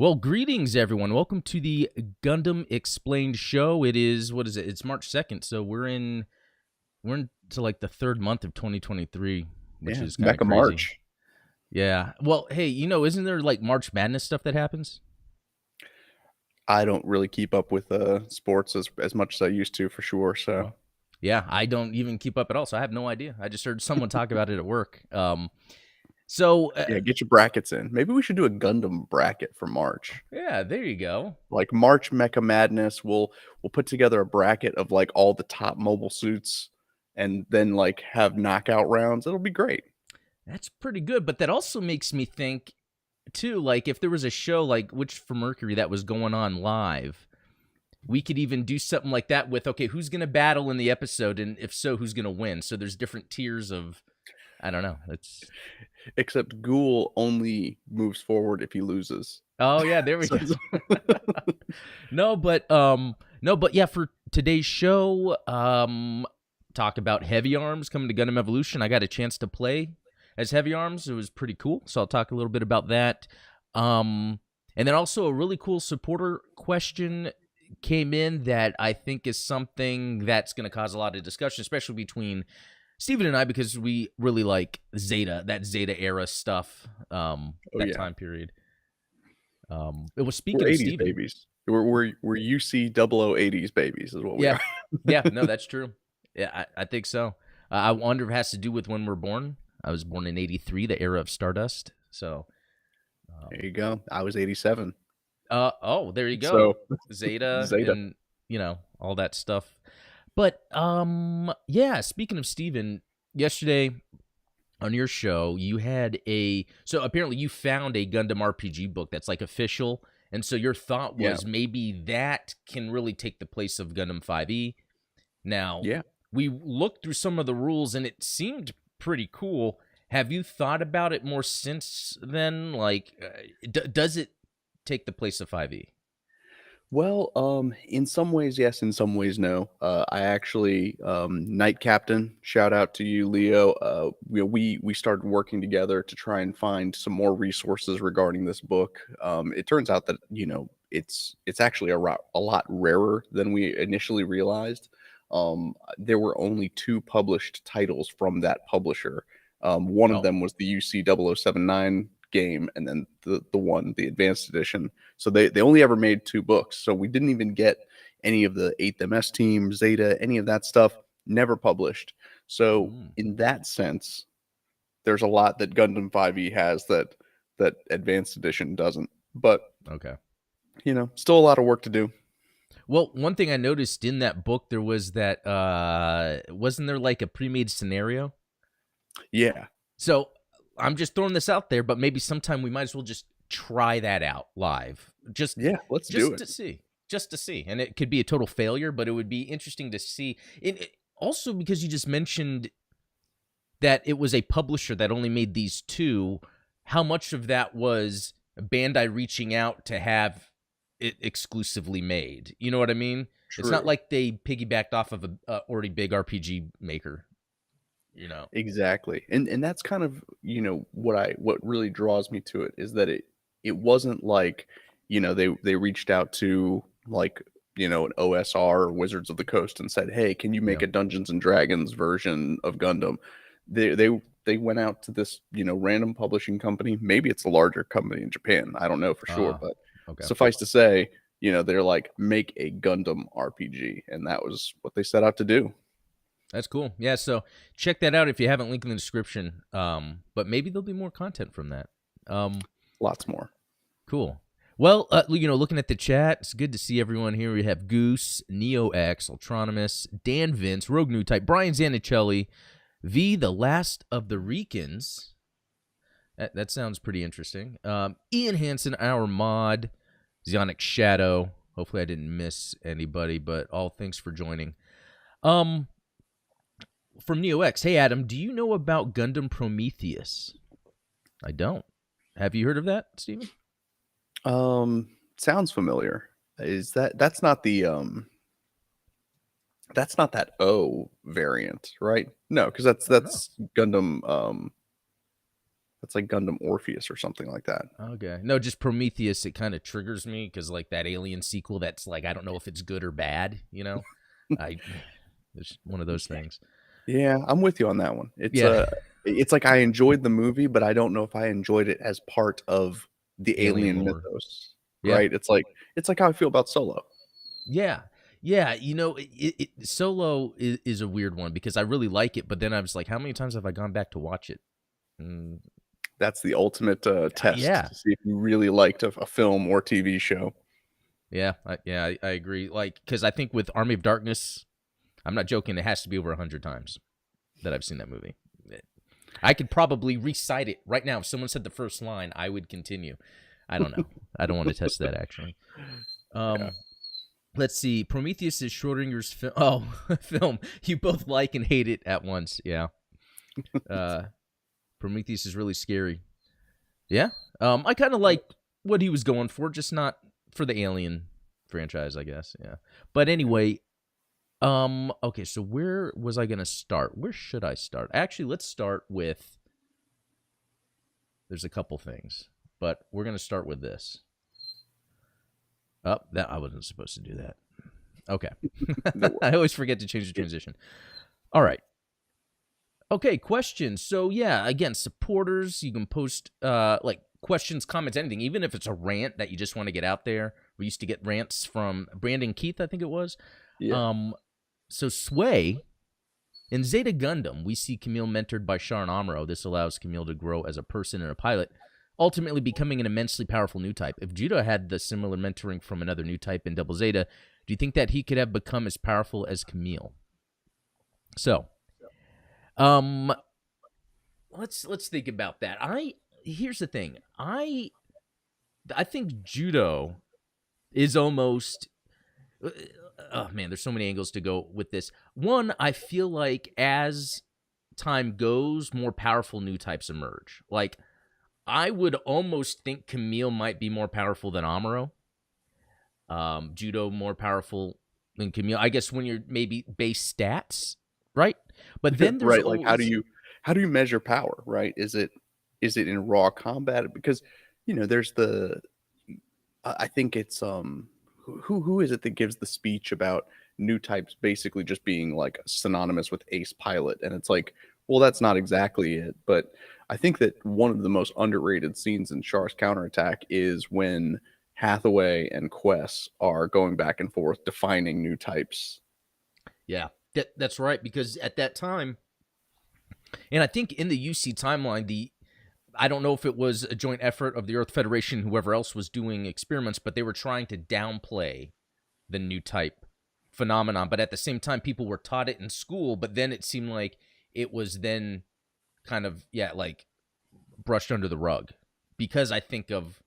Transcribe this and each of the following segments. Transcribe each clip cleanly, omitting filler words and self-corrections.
Well, greetings, everyone. Welcome to the Gundam Explained show. It is what is it? It's March 2nd, so we're into like the third month of 2023, which Yeah, is kind of back of crazy. March. Yeah. Well, hey, isn't there like March Madness stuff that happens? I don't really keep up with sports as much as I used to, for sure. So Well, yeah, I don't even keep up at all, so I have no idea. I just heard someone talk about it at work. So yeah, get your brackets in. Maybe we should do a Gundam bracket for March. yeah, there you go. Like March Mecha Madness, we'll put together a bracket of like all the top mobile suits, and then like have knockout rounds. It'll be great. That's pretty good, but that also makes me think too, like if there was a show like Witch for Mercury that was going on live, we could even do something like that with, okay, who's going to battle in the episode, and if so, who's going to win? So there's different tiers of, I don't know. It's Except Ghoul only moves forward if he loses. oh yeah, there we So, go. No, but yeah, for today's show, talk about Heavyarms coming to Gundam Evolution. I got a chance to play as Heavyarms. It was pretty cool, so I'll talk a little bit about that. And then also a really cool supporter question came in that I think is something that's going to cause a lot of discussion, especially between Steven and I, because we really like that Zeta era stuff, oh that yeah, time period. It was we're speaking of 80s Steven. babies. We're UC 0080s babies is what we Yeah. are. Yeah, no, that's true. Yeah, I think so. I wonder if it has to do with when we're born. I was born in 83, the era of Stardust. So, There you go. I was 87. oh, there you go. So Zeta Zeta. and, all that stuff. But, yeah, speaking of Steven, yesterday on your show, you had so apparently you found a Gundam RPG book that's like official. And so your thought Yeah. was maybe that can really take the place of Gundam 5e. Now, Yeah. we looked through some of the rules and it seemed pretty cool. Have you thought about it more since then? Like, does it take the place of 5e? Well, in some ways, yes. In some ways, no. I actually, Knight Captain. Shout out to you, Leo. We started working together to try and find some more resources regarding this book. It turns out that it's actually a lot rarer than we initially realized. There were only two published titles from that publisher. One of Oh, them was the UC 0079 game, and then the advanced edition. So they only ever made two books. So we didn't even get any of the 8th MS team, Zeta, any of that stuff, never published. So mm, in that sense, there's a lot that Gundam 5e has that advanced edition doesn't. But okay. still a lot of work to do. Well, one thing I noticed in that book, there was that, wasn't there like a pre-made scenario? Yeah. So I'm just throwing this out there, but maybe sometime we might as well just try that out live. Yeah, let's do Just it. to see. Just to see. And it could be a total failure, but it would be interesting to see. Also, because you just mentioned that it was a publisher that only made these two, how much of that was Bandai reaching out to have it exclusively made? You know what I mean? It's not True. like they piggybacked off of a already big RPG maker, you know? Exactly. And that's kind of, what really draws me to it is that it wasn't like, they reached out to like, an OSR or Wizards of the Coast and said, "Hey, can you make Yeah. a Dungeons and Dragons version of Gundam?" They went out to this, random publishing company. Maybe it's a larger company in Japan. I don't know for sure, but Okay. suffice to say, they're like, "Make a Gundam RPG," and that was what they set out to do. That's cool. Yeah, so check that out if you haven't. Link in the description. But maybe there'll be more content from that. Lots more. Cool. Well, looking at the chat, it's good to see everyone here. We have Goose, NeoX, Ultronomus, Dan Vince, Rogue Newtype, Brian Zanichelli, V, the Last of the Ricans. That sounds pretty interesting. Ian Hansen, our mod, Zionic Shadow. Hopefully I didn't miss anybody, but all thanks for joining. From NeoX, hey Adam, do you know about Gundam Prometheus? I don't. Have you heard of that, Steven? Sounds familiar. That's not that's not that O variant, right? No, because I don't know. that's Gundam That's like Gundam Orpheus or something like that. Okay. No, just Prometheus, it kind of triggers me because, like, that Alien sequel, that's like, I don't know if it's good or bad, you know? I, it's one of those things. Yeah, I'm with you on that one. Yeah. It's like I enjoyed the movie, but I don't know if I enjoyed it as part of the Alien alien lore. mythos, Yeah. right? It's like how I feel about Solo. Yeah. Yeah. Solo is a weird one because I really like it, but then I was like, how many times have I gone back to watch it? Mm, That's the ultimate test yeah. to see if you really liked a film or TV show. Yeah. I agree. Like, because I think with Army of Darkness, I'm not joking, it has to be over 100 times that I've seen that movie. I could probably recite it right now. If someone said the first line, I would continue. I don't know. I don't want to test that, actually. Yeah. Let's see. Prometheus is Schrodinger's film. Oh, film. You both like and hate it at once. Yeah. Prometheus is really scary. Yeah. I kind of like what he was going for, just not for the Alien franchise, I guess. Yeah. But anyway, okay, so where was I gonna start? Where should I start? Actually, let's start with, there's a couple things, but we're gonna start with this. Oh, that I wasn't supposed to do that. Okay. I always forget to change the transition. All right. Okay, questions. So yeah, again, supporters, you can post like questions, comments, anything, even if it's a rant that you just want to get out there. We used to get rants from Brandon Keith, I think it was. Yeah. So Sway, in Zeta Gundam, we see Kamille mentored by Sharon Amuro. This allows Kamille to grow as a person and a pilot, ultimately becoming an immensely powerful new type. If Judau had the similar mentoring from another new type in Double Zeta, do you think that he could have become as powerful as Kamille? So, let's think about that. Here's the thing. I think Judau is almost, oh man, there's so many angles to go with this. One, I feel like as time goes, more powerful new types emerge. Like, I would almost think Kamille might be more powerful than Amuro. Judau more powerful than Kamille. I guess when you're maybe base stats, right? But then there's Right, like always, how do you measure power, right? Is it in raw combat? Because there's I think it's who is it that gives the speech about new types basically just being like synonymous with ace pilot, and it's like, well, that's not exactly it. But I think that one of the most underrated scenes in Char's counterattack is when Hathaway and Quest are going back and forth defining new types. yeah, that's right. Because at that time, and I think in the UC timeline, I don't know if it was a joint effort of the Earth Federation, whoever else was doing experiments, but they were trying to downplay the new type phenomenon. But at the same time, people were taught it in school, but then it seemed like it was then kind of, yeah, like brushed under the rug because I think of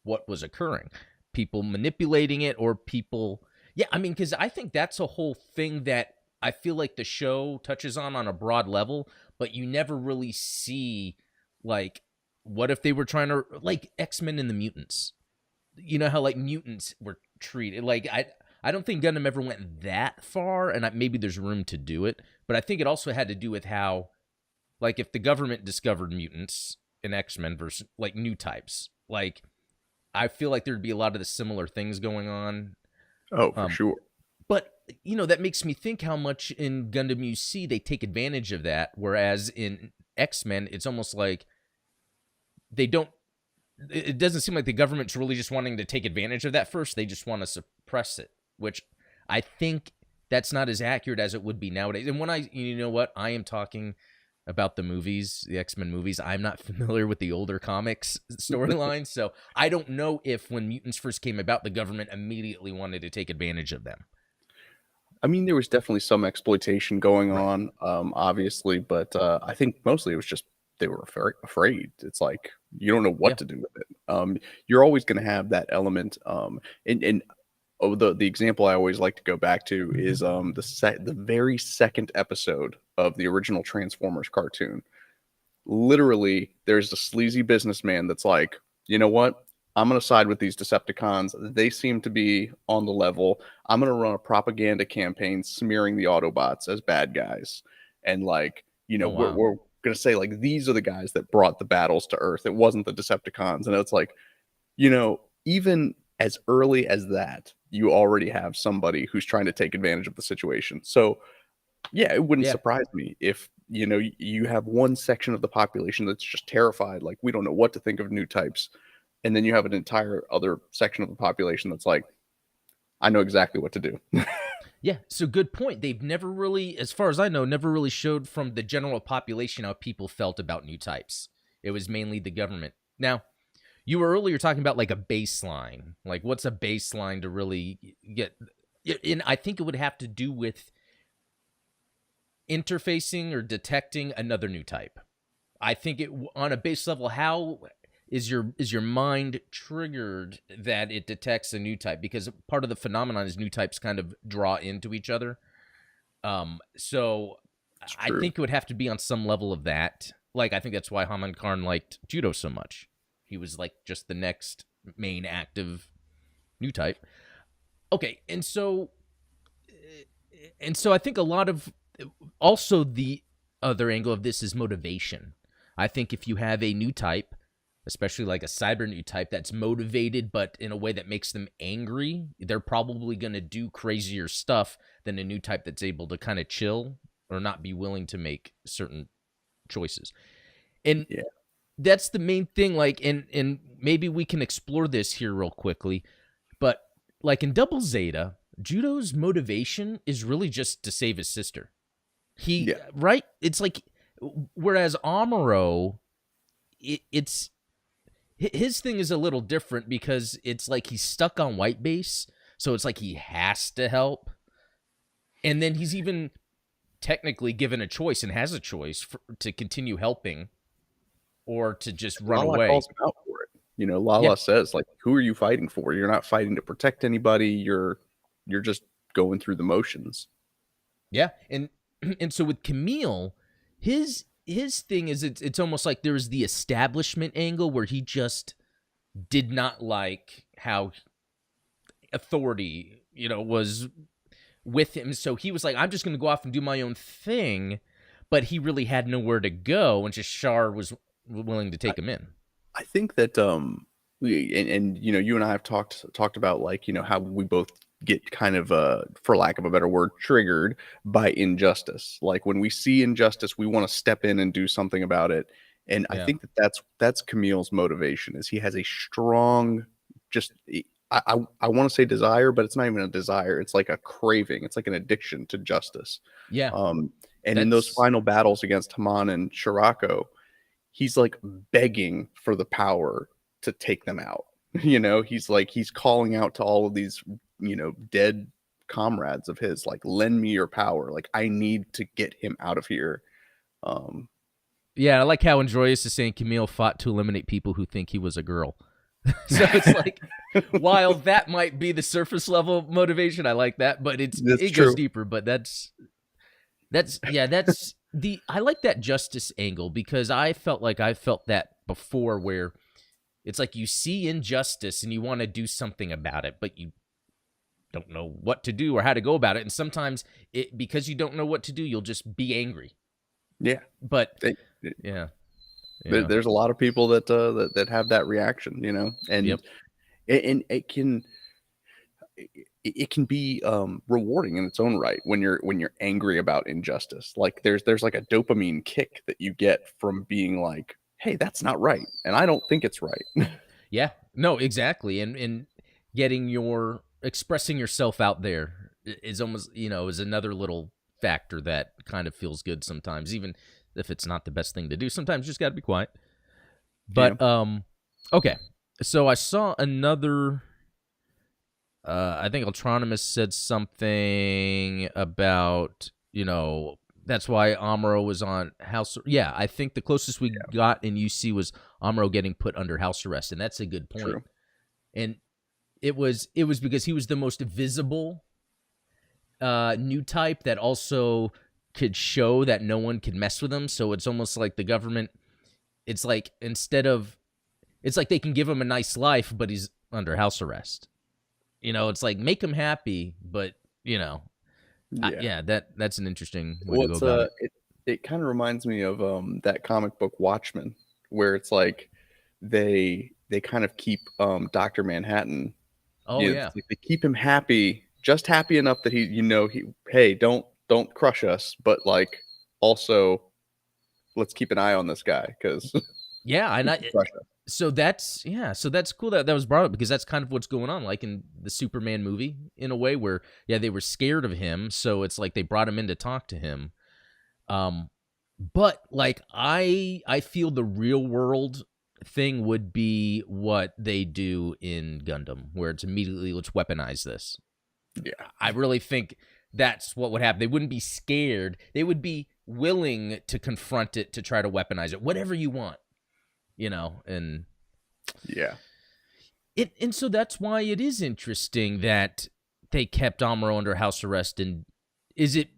what was occurring. People manipulating it or people, yeah, I mean, because I think that's a whole thing that I feel like the show touches on a broad level, but you never really see, like, what if they were trying to, like, X-Men and the mutants? You know how, like, mutants were treated? Like, I don't think Gundam ever went that far, and maybe there's room to do it, but I think it also had to do with how, like, if the government discovered mutants in X-Men versus, like, new types, like, I feel like there'd be a lot of the similar things going on. Oh, for Um, sure. but that makes me think how much in Gundam UC they take advantage of that, whereas in X-Men it's almost like they don't. It doesn't seem like the government's really just wanting to take advantage of that first. They just want to suppress it, which I think that's not as accurate as it would be nowadays. And when you know what, I am talking about the movies, the X-Men movies. I'm not familiar with the older comics storylines, so I don't know if when mutants first came about, the government immediately wanted to take advantage of them. I mean, there was definitely some exploitation going Right. on, obviously, but I think mostly it was just they were afraid. It's like you don't know Yeah. what to do with it. You're always going to have that element. And the example I always like to go back to is the very second episode of the original Transformers cartoon. Literally, there's a sleazy businessman that's like, you know what? I'm going to side with these Decepticons. They seem to be on the level. I'm going to run a propaganda campaign smearing the Autobots as bad guys. And like, Oh we're, wow. we're going to say like these are the guys that brought the battles to Earth. It wasn't the Decepticons. And it's like, even as early as that, you already have somebody who's trying to take advantage of the situation. So yeah, it wouldn't surprise me if you have one section of the population that's just terrified, like we don't know what to think of new types, and then you have an entire other section of the population that's like, I know exactly what to do. Yeah, so good point. They've never really, as far as I know, never really showed from the general population how people felt about new types. It was mainly the government. Now, you were earlier talking about like a baseline. Like, what's a baseline to really get? And I think it would have to do with interfacing or detecting another new type. I think it on a base level, how is your mind triggered that it detects a new type? Because part of the phenomenon is new types kind of draw into each other. So I think it would have to be on some level of that. Like, I think that's why Haman Karn liked Judau so much. He was like just the next main active new type. Okay, and so I think a lot of also the other angle of this is motivation. I think if you have a new type, especially like a cyber new type that's motivated but in a way that makes them angry, they're probably going to do crazier stuff than a new type that's able to kind of chill or not be willing to make certain choices. And that's the main thing. Like, and maybe we can explore this here real quickly, but like in Double Zeta, Judau's motivation is really just to save his sister. Right? It's like, whereas Amuro, it's his thing is a little different because it's like he's stuck on white base, so it's like he has to help. And then he's even technically given a choice and has a choice to continue helping or to just run away. Calls him out for it. Lala says, like, who are you fighting for? You're not fighting to protect anybody. You're just going through the motions. Yeah, and so with Kamille, his thing is it's almost like there's the establishment angle where he just did not like how authority, was with him. So he was like, I'm just going to go off and do my own thing. But he really had nowhere to go, and just Char was willing to take him in. I think that, and you and I have talked about, like, how we both get kind of, for lack of a better word, triggered by injustice. Like, when we see injustice, we want to step in and do something about it. And I think that's Camille's motivation, is he has a strong, just, I want to say desire, but it's not even a desire. It's like a craving. It's like an addiction to justice. Yeah. And in those final battles against Haman and Shirako, he's like begging for the power to take them out. He's calling out to all of these, dead comrades of his, like, lend me your power. Like, I need to get him out of here. Yeah, I like how Androius is saying Kamille fought to eliminate people who think he was a girl. So it's like, while that might be the surface level motivation, I like that, but it goes deeper. But that's I like that justice angle, because I felt that before, where it's like you see injustice and you want to do something about it, but you don't know what to do or how to go about it. And sometimes because you don't know what to do, you'll just be angry. Yeah. But there's a lot of people that have that reaction, and and it can be rewarding in its own right when you're angry about injustice. Like, there's like a dopamine kick that you get from being like, hey, that's not right, and I don't think it's right. Yeah, no, exactly. And expressing yourself out there is almost, is another little factor that kind of feels good sometimes, even if it's not the best thing to do. Sometimes you just got to be quiet. But okay, so I saw another. I think Ultronimus said something about, that's why Amuro was on house. Yeah, I think the closest we got in UC was Amuro getting put under house arrest, and that's a good point. True. And it was because he was the most visible new type that also could show that no one could mess with him. So it's almost like the government, it's like they can give him a nice life, but he's under house arrest. It's like, make him happy, but that's an interesting way to go about it. it kind of reminds me of that comic book Watchmen, where it's like they kind of keep Dr. Manhattan, Oh yeah. it's like they keep him happy, just happy enough that he hey, don't crush us, but like also let's keep an eye on this guy because Yeah, he and can crush us. so that's cool that that was brought up because that's kind of what's going on, like in the Superman movie, in a way where they were scared of him, so it's like they brought him in to talk to him. Um, but like I feel the real world thing would be what they do in Gundam, where it's immediately let's weaponize this. Yeah. I really think that's what would happen. They wouldn't be scared. They would be willing to confront it to try to weaponize it. Whatever you want, and Yeah. and so that's why it is interesting that they kept Amuro under house arrest. And is it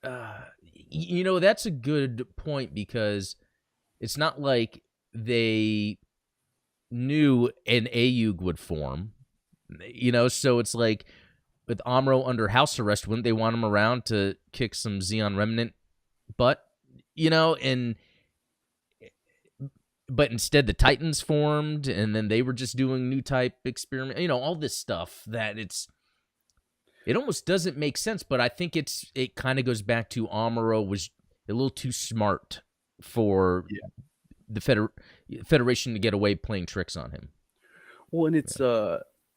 that's a good point because it's not like they knew an AUG would form, so it's like with Amuro under house arrest, wouldn't they want him around to kick some Xeon Remnant butt? And but instead the Titans formed, and then they were just doing Newtype experiment, all this stuff that it almost doesn't make sense. But I think it kind of goes back to Amuro was a little too smart for the Federation to get away playing tricks on him. Well, and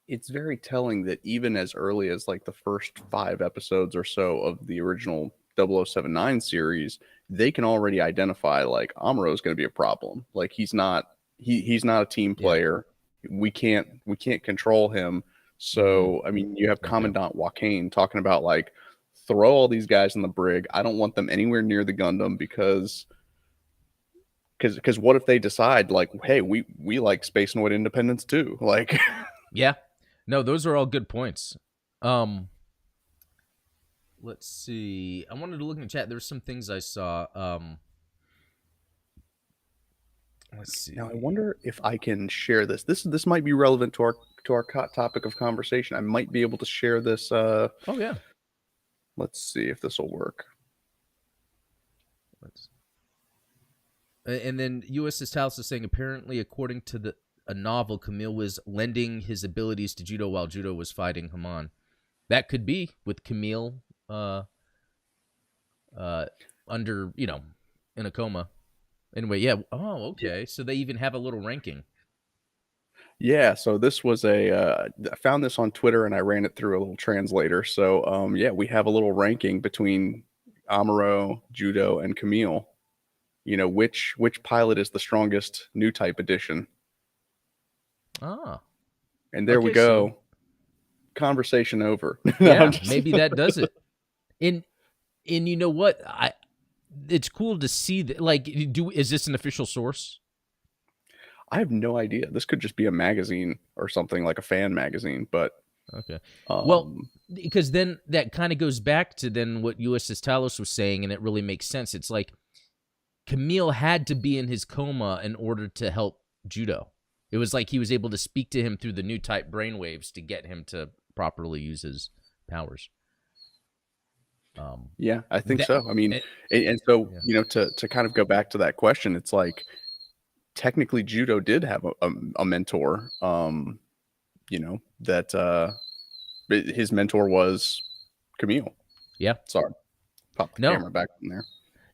it's very telling that even as early as like the first 5 episodes or so of the original 0079 series, they can already identify like Amuro is going to be a problem. Like he's not a team player. We can't control him. So I mean, you have Commandant Joaquin talking about like throw all these guys in the brig. I don't want them anywhere near the Gundam because what if they decide like, hey, we like Space Noid independence too? Like, yeah, no, those are all good points. Let's see. I wanted to look in the chat. There's some things I saw. Let's see. Now I wonder if I can share this. This might be relevant to our topic of conversation. I might be able to share this. Oh yeah. Let's see if this will work. And then USS House is saying apparently, according to a novel, Kamille was lending his abilities to Judau while Judau was fighting Haman. That could be with Kamille under, in a coma. Anyway, yeah. Oh, okay. So they even have a little ranking. Yeah, so this was I found this on Twitter and I ran it through a little translator. So yeah, we have a little ranking between Amuro, Judau, and Kamille. Which pilot is the strongest Newtype edition? Ah. And there we go. So conversation over. Yeah, maybe that does it. And you know what? It's cool to see that. Like, is this an official source? I have no idea. This could just be a magazine or something, like a fan magazine. But okay, well, because then that kind of goes back to then what USS Talos was saying, and it really makes sense. It's like Kamille had to be in his coma in order to help Judau. It was like he was able to speak to him through the Newtype brainwaves to get him to properly use his powers. Yeah, I think so. I mean, and so to kind of go back to that question, it's like technically Judau did have a mentor. That his mentor was Kamille. Yeah. Sorry, pop the camera back in there.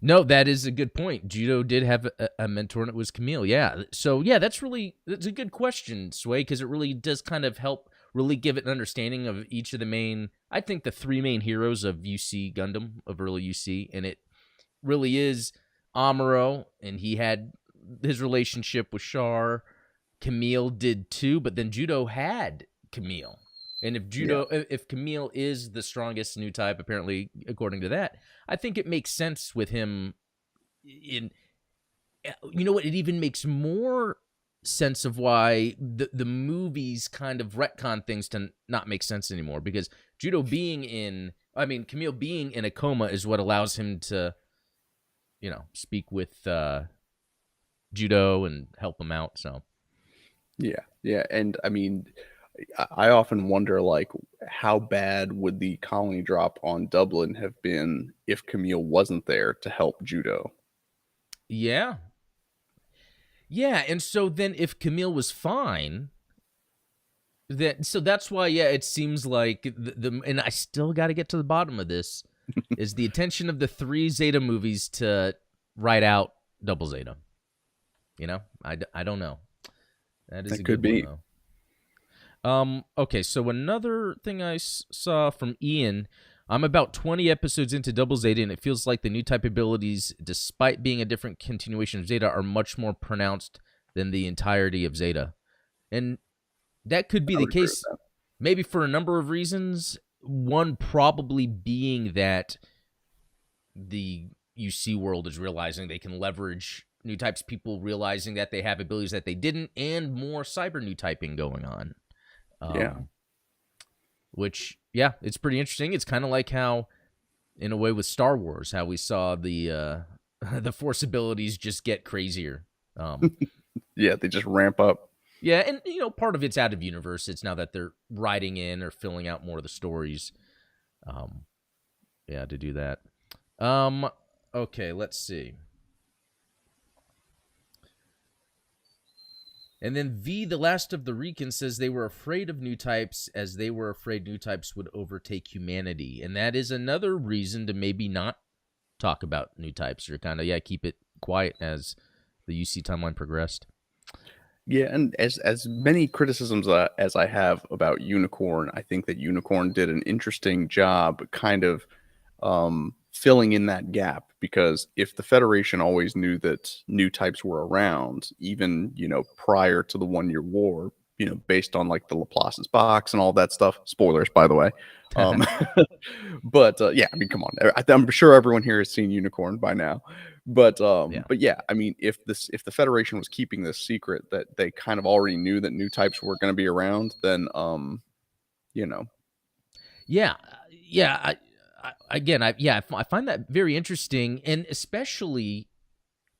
No, that is a good point. Judau did have a mentor, and it was Kamille. Yeah. So yeah, that's a good question, Sway, because it really does kind of help really give it an understanding of each of the main, I think the 3 main heroes of UC Gundam, of early UC, and it really is Amuro, and he had his relationship with Char. Kamille did too, but then Judau had Kamille. And if if Kamille is the strongest Newtype, apparently, according to that, I think it makes sense with him in, it even makes more sense of why the movies kind of retcon things to not make sense anymore, because Kamille being in a coma is what allows him to, speak with Judau and help him out. So yeah, and I mean, I often wonder, like, how bad would the colony drop on Dublin have been if Camille wasn't there to help Judau? Yeah. Yeah, and so then if Camille was fine, so that's why, yeah, it seems like and I still got to get to the bottom of this, is the intention of the 3 Zeta movies to write out Double Zeta. You know, I don't know. That is That a could good one be. though. Okay, so another thing I saw from Ian, I'm about 20 episodes into Double Zeta, and it feels like the new type abilities, despite being a different continuation of Zeta, are much more pronounced than the entirety of Zeta. And that could be I the would agree with case, that. maybe for a number of reasons. One probably being that the UC world is realizing they can leverage new types, people realizing that they have abilities that they didn't, and more cyber new typing going on. Yeah. Which, yeah, it's pretty interesting. It's kind of like how, in a way, with Star Wars, how we saw the the Force abilities just get crazier. Yeah, they just ramp up. Yeah, and part of it's out of universe. It's now that they're writing in or filling out more of the stories. Yeah, to do that. Okay, let's see. And then V, the last of the Recons, says they were afraid of new types as they were afraid new types would overtake humanity. And that is another reason to maybe not talk about new types, or kind of, yeah, keep it quiet as the UC timeline progressed. Yeah, and as many criticisms as I have about Unicorn, I think that Unicorn did an interesting job kind of filling in that gap, because if the Federation always knew that new types were around, even, prior to the 1 Year War, based on like the Laplace's box and all that stuff. Spoilers, by the way. Um, but yeah, I mean, come on. I'm sure everyone here has seen Unicorn by now. But Yeah. but yeah, I mean, if the Federation was keeping this secret that they kind of already knew that new types were going to be around, then you know, Yeah, yeah. I find that very interesting, and especially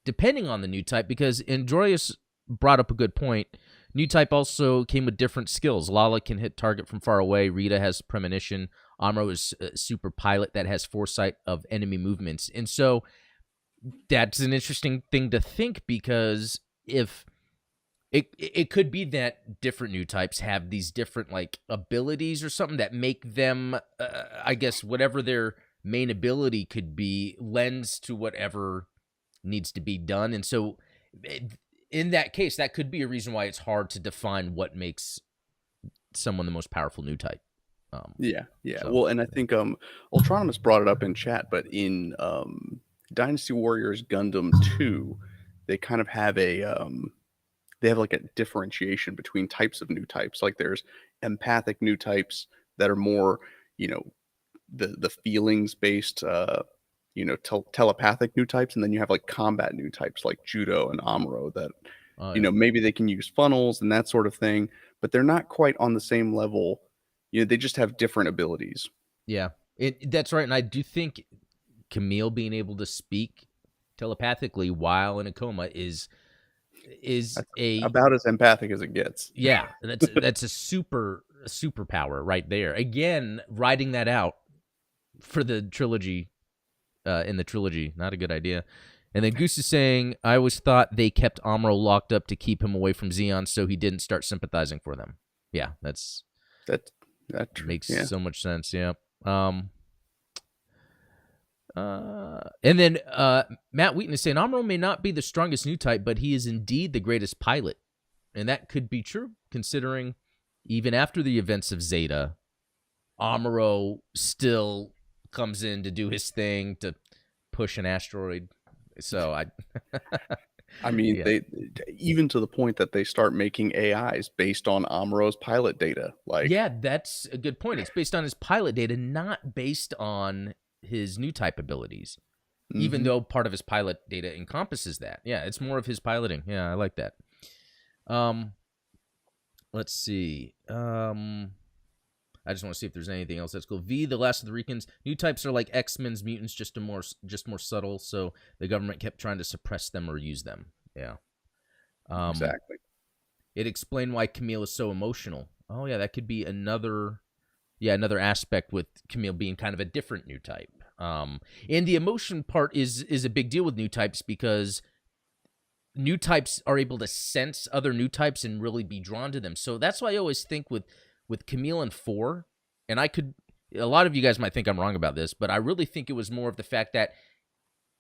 depending on the new type, because Androius brought up a good point. New type also came with different skills. Lala can hit target from far away. Rita has premonition. Amuro is a super pilot that has foresight of enemy movements, and so that's an interesting thing to think, because if it could be that different new types have these different like abilities or something that make them, I guess, whatever their main ability could be lends to whatever needs to be done. And so in that case, that could be a reason why it's hard to define what makes someone the most powerful new type. yeah, yeah. So Well, and I think Ultronimus brought it up in chat, but in Dynasty Warriors Gundam 2, they kind of have they have like a differentiation between types of new types. Like there's empathic new types that are more, you know, the feelings based telepathic new types, and then you have like combat new types like Judo and Amuro that yeah. maybe they can use funnels and that sort of thing, but they're not quite on the same level. They just have different abilities. Yeah, that's right. And I do think Kamille being able to speak telepathically while in a coma is That's a about as empathic as it gets. yeah, that's a superpower right there. Again, writing that out for the trilogy, in the trilogy, not a good idea. And then Goose is saying, I always thought they kept Amuro locked up to keep him away from Xeon so he didn't start sympathizing for them. Yeah, That makes yeah. so much sense. Yeah. And then Matt Wheaton is saying Amuro may not be the strongest new type, but he is indeed the greatest pilot. And that could be true, considering even after the events of Zeta, Amuro still comes in to do his thing, to push an asteroid. So I mean, yeah. they even to the point that they start making AIs based on Amuro's pilot data. Like, Yeah, that's a good point. It's based on his pilot data, not based on his new type abilities. Even mhm. though part of his pilot data encompasses that. Yeah, it's more of his piloting. Yeah, I like that. Let's see. I just want to see if there's anything else that's cool. V, the last of the Recons. New types are like X-Men's mutants, just more subtle. So the government kept trying to suppress them or use them. Yeah. Exactly. It explained why Kamille is so emotional. Oh yeah, that could be another another aspect with Kamille being kind of a different new type. And the emotion part is a big deal with new types because new types are able to sense other new types and really be drawn to them. So that's why I always think with Kamille and 4, and a lot of you guys might think I'm wrong about this, but I really think it was more of the fact that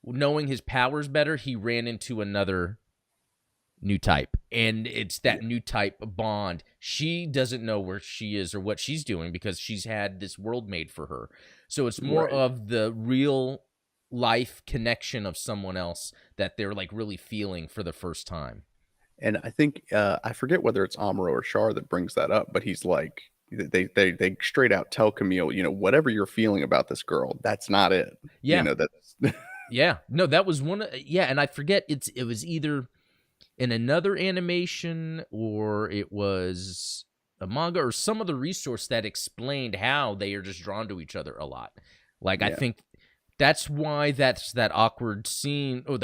knowing his powers better, he ran into another new type, and it's that new type bond. She doesn't know where she is or what she's doing because she's had this world made for her. So it's more Right. of the real life connection of someone else that they're like really feeling for the first time. And I think I forget whether it's Amuro or Char that brings that up, but he's like they straight out tell Camille, whatever you're feeling about this girl, that's not it. Yeah. That's Yeah. No, that was one yeah, and I forget it was either in another animation or it was a manga or some other resource that explained how they are just drawn to each other a lot. Like I yeah. think that's why that's that awkward scene or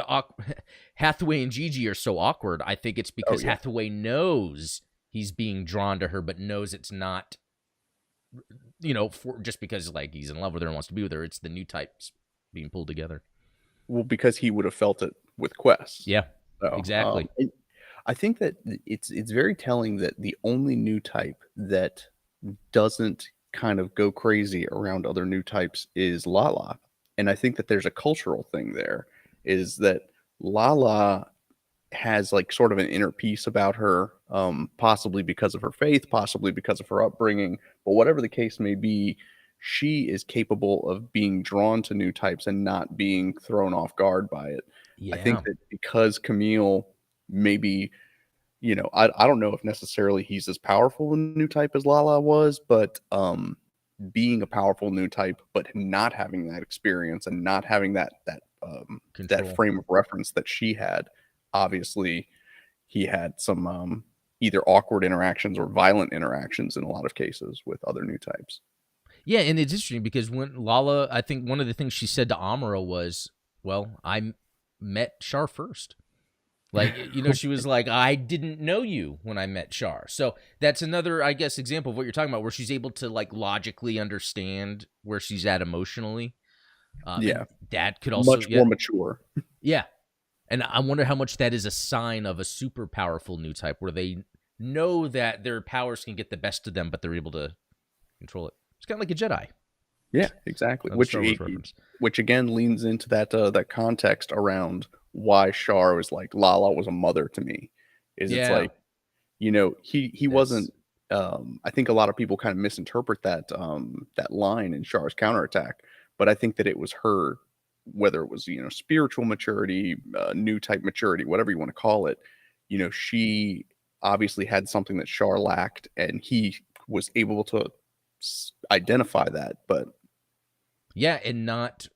Hathaway and Gigi are so awkward. I think it's Oh because yeah. Hathaway knows he's being drawn to her but knows it's not just because like he's in love with her and wants to be with her. It's the new types being pulled together. Well, because he would have felt it with Quest. Yeah. So, Exactly. I think that it's very telling that the only new type that doesn't kind of go crazy around other new types is Lala. And I think that there's a cultural thing there, is that Lala has like sort of an inner peace about her, possibly because of her faith, possibly because of her upbringing, but whatever the case may be, she is capable of being drawn to new types and not being thrown off guard by it. I Yeah. think that because Camille maybe, I don't know if necessarily he's as powerful a new type as Lala was, but being a powerful new type, but not having that experience and not having that Control. frame of reference that she had, obviously he had some either awkward interactions or violent interactions in a lot of cases with other new types. Yeah, and it's interesting because when Lala, I think one of the things she said to Amuro was, "Well, met Char first." Like, she was like, "I didn't know you when I met Char." So that's another, I guess, example of what you're talking about, where she's able to like logically understand where she's at emotionally. Yeah, And that could also, much more mature. yeah. And I wonder how much that is a sign of a super powerful new type, where they know that their powers can get the best of them, but they're able to control it. It's kind of like a Jedi. Yeah, exactly. Another Star Wars reference. Which again leans into that context around why Char was like Lala was a mother to me. It's Yeah, like, he that's wasn't. I think a lot of people kind of misinterpret that line in Char's counterattack, but I think that it was her, whether it was spiritual maturity, new type maturity, whatever you want to call it. She obviously had something that Char lacked, and he was able to identify that. But yeah, and not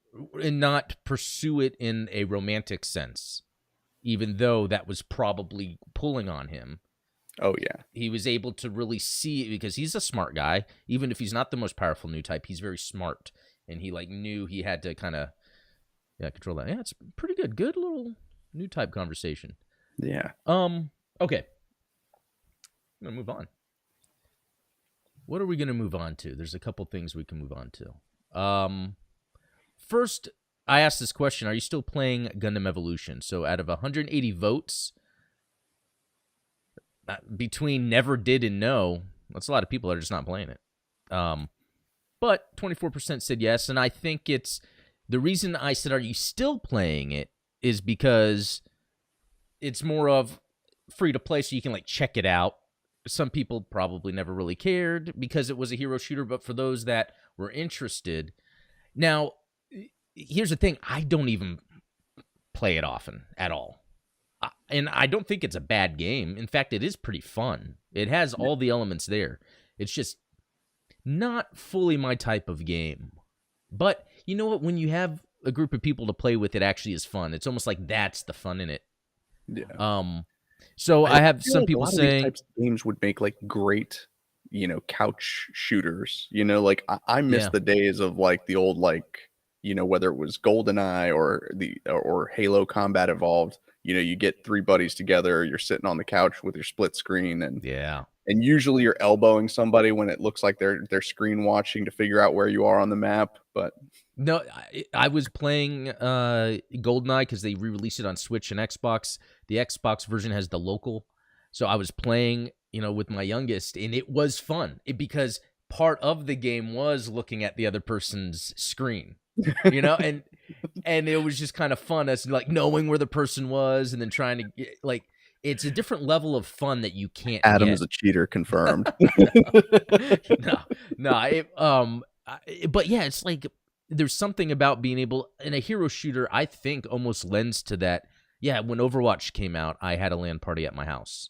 pursue it in a romantic sense, even though that was probably pulling on him. oh yeah, He was able to really see it because he's a smart guy. Even if he's not the most powerful new type, he's very smart, and he like knew he had to kind of control that. Yeah, it's pretty good. Good little new type conversation. yeah. Okay, I'm gonna move on. What are we gonna move on to? There's a couple things we can move on to. First, I asked this question: are you still playing Gundam Evolution? So, out of 180 votes, between never did and no, that's a lot of people that are just not playing it. But 24% said yes, and I think it's the reason I said, "Are you still playing it?" is because it's more of free to play, so you can like check it out. Some people probably never really cared because it was a hero shooter, but for those that were interested, now here's the thing: I don't even play it often at all. And I don't think it's a bad game. In fact, it is pretty fun. It has all the elements there. It's just not fully my type of game. But you know what? When you have a group of people to play with, it actually is fun. It's almost like that's the fun in it. Yeah. So I have feel some like a people lot of these saying, types of games would make like great, couch shooters. Like I miss yeah, the days of like the old like, whether it was GoldenEye or Halo Combat Evolved. You get three buddies together, you're sitting on the couch with your split screen, and yeah, And usually you're elbowing somebody when it looks like they're screen watching to figure out where you are on the map. But No, I was playing GoldenEye because they re-released it on Switch and Xbox. The Xbox version has the local, so I was playing, with my youngest, and it was fun because part of the game was looking at the other person's screen, and it was just kind of fun as like knowing where the person was and then trying to get, like, it's a different level of fun that you can't Adam get. is a cheater, confirmed. But yeah, it's like there's something about being able in a hero shooter, I think almost lends to that. Yeah, when Overwatch came out, I had a LAN party at my house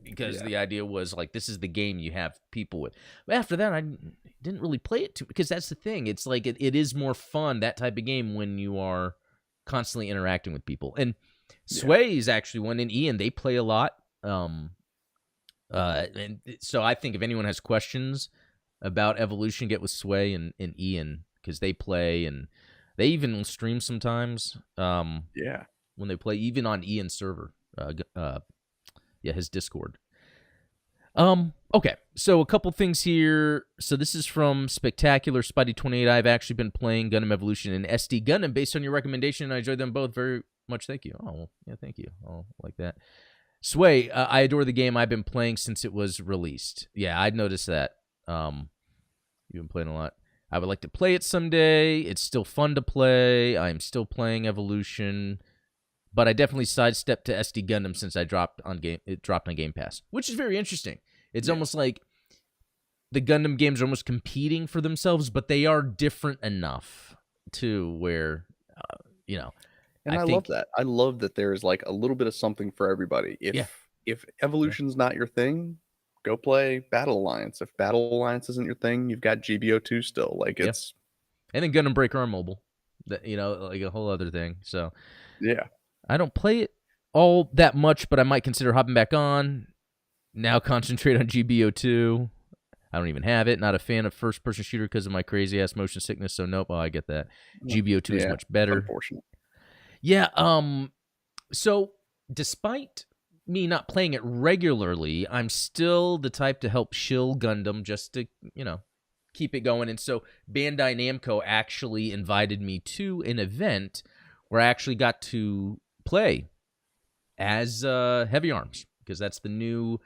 because the idea was like, this is the game you have people with. But after that, I didn't really play it because that's the thing. It's like it is more fun, that type of game, when you are constantly interacting with people. And Sway is actually one, and Ian, they play a lot. And so I think if anyone has questions about Evolution, get with Sway and Ian, because they play and they even stream sometimes. When they play, even on Ian's server, his Discord. Okay, so a couple things here. So this is from Spectacular Spidey28. I've actually been playing Gundam Evolution and SD Gundam based on your recommendation. I enjoyed them both very much. Thank you. Oh, well, yeah, thank you. Oh, like that. Sway, I adore the game. I've been playing since it was released. Yeah, I'd noticed that. You've been playing a lot. I would like to play it someday. It's still fun to play. I'm still playing Evolution, but I definitely sidestepped to SD Gundam since it dropped on Game Pass, which is very interesting. It's almost like the Gundam games are almost competing for themselves, but they are different enough to where, And I love that. I love that there's like a little bit of something for everybody. If Evolution's not your thing, go play Battle Alliance. If Battle Alliance isn't your thing, you've got GBO2 still. Like it's and then Gundam Breaker on mobile. That like a whole other thing. So yeah. I don't play it all that much, but I might consider hopping back on. Now concentrate on GBO2. I don't even have it. Not a fan of first-person shooter because of my crazy-ass motion sickness, so nope. Oh, I get that. GBO2 is much better. Unfortunate. Yeah, so despite me not playing it regularly, I'm still the type to help shill Gundam just to, keep it going. And so Bandai Namco actually invited me to an event where I actually got to play as Heavyarms, because that's the new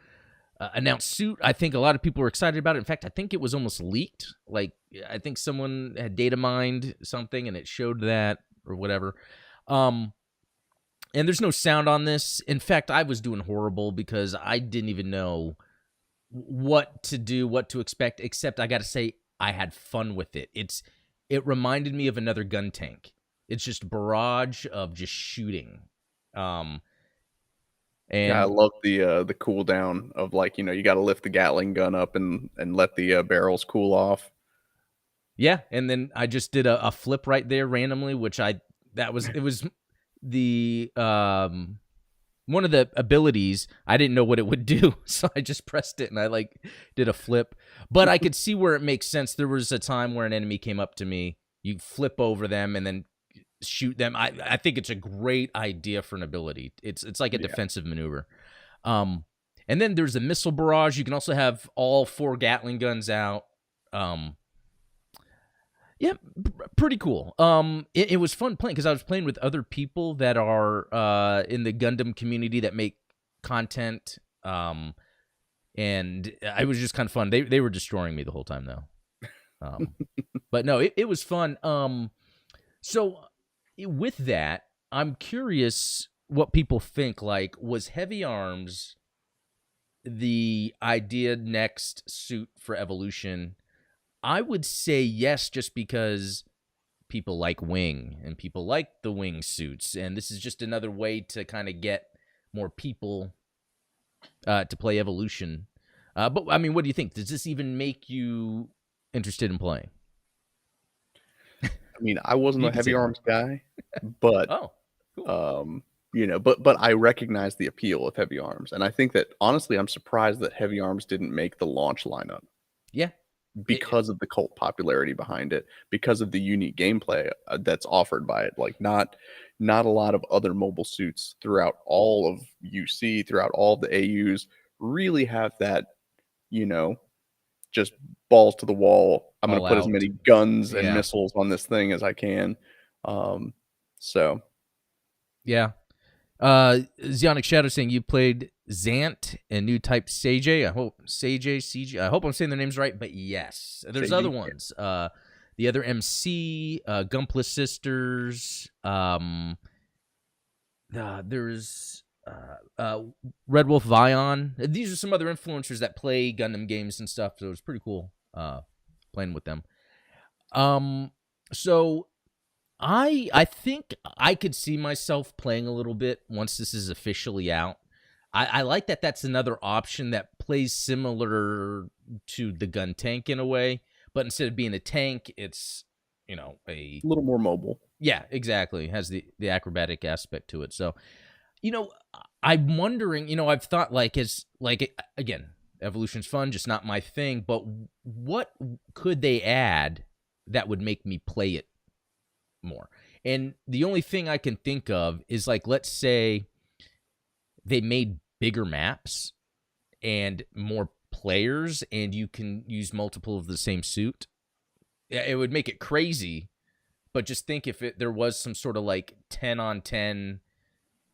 announced suit. I think a lot of people were excited about it. In fact, I think it was almost leaked. Like, I think someone had data mined something and it showed that or whatever. And there's no sound on this. In fact, I was doing horrible because I didn't even know what to do, what to expect, except I got to say I had fun with it. It reminded me of another gun tank. It's just a barrage of just shooting. And I love the cooldown of, like, you got to lift the Gatling gun up and let the barrels cool off. Yeah, and then I just did a flip right there randomly, which it was the one of the abilities. I didn't know what it would do, so I just pressed it and I did a flip. But I could see where it makes sense. There was a time where an enemy came up to me, you flip over them and then shoot them. I think it's a great idea for an ability. It's like a defensive maneuver. And then there's a missile barrage. You can also have all 4 Gatling guns out. Yeah, pretty cool. It was fun playing because I was playing with other people that are in the Gundam community that make content. And it was just kind of fun. They were destroying me the whole time though. But no, it was fun. So with that, I'm curious what people think. Like, was Heavyarms the idea next suit for Evolution? I would say yes, just because people like Wing and people like the Wing suits, and this is just another way to kind of get more people to play Evolution. But I mean, what do you think? Does this even make you interested in playing? I mean, I wasn't a Heavyarms guy, but cool. but I recognize the appeal of Heavyarms, and I think that honestly, I'm surprised that Heavyarms didn't make the launch lineup. Yeah. Because of the cult popularity behind it, because of the unique gameplay that's offered by it. Like, not a lot of other mobile suits throughout all of UC, throughout all of the AUs, really have that you know, just balls to the wall. I'm gonna All put as out. many guns and Yeah. missiles on this thing as I can. Um, so Yeah. Zionic Shadow saying you played Zant and Newtype Sage. I hope CJ. I hope I'm saying their names right, but yes. There's other Seiji, yeah. ones. The other MC, Gunpla Sisters. There's Red Wolf Vion. These are some other influencers that play Gundam games and stuff. So it was pretty cool playing with them. So I think I could see myself playing a little bit once this is officially out. I like that that's another option that plays similar to the gun tank in a way, but instead of being a tank, it's a A little more mobile. yeah, exactly. It has the acrobatic aspect to it. So, I'm wondering, I've thought again, evolution's fun, just not my thing, but what could they add that would make me play it more? And the only thing I can think of is let's say they made bigger maps and more players and you can use multiple of the same suit. It would make it crazy, but just think if there was some sort of 10 on 10,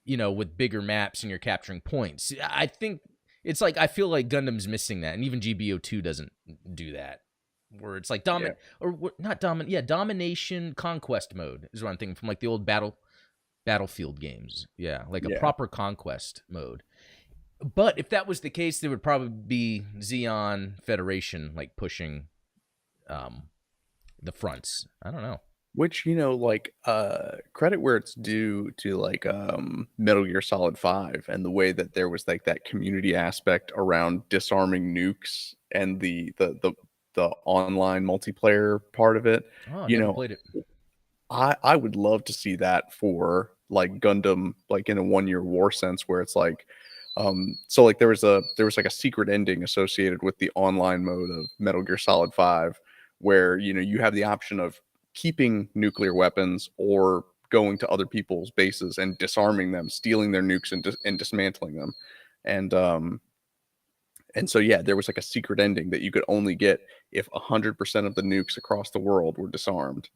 with bigger maps and you're capturing points. I think it's I feel like Gundam's missing that, and even GBO2 doesn't do that. Where it's domination conquest mode is what I'm thinking from the old battlefield games. Yeah, a Yeah. proper conquest mode. But if that was the case, there would probably be Xeon Federation pushing the fronts. I don't know. Which, credit where it's due to Metal Gear Solid 5 and the way that there was that community aspect around disarming nukes and the online multiplayer part of it. Oh, I You never know, played it. I would love to see that for Gundam, in a 1-year war sense, where it's so there was a secret ending associated with the online mode of Metal Gear Solid 5, where you have the option of keeping nuclear weapons or going to other people's bases and disarming them, stealing their nukes and dismantling them, and so yeah, there was a secret ending that you could only get if 100% of the nukes across the world were disarmed.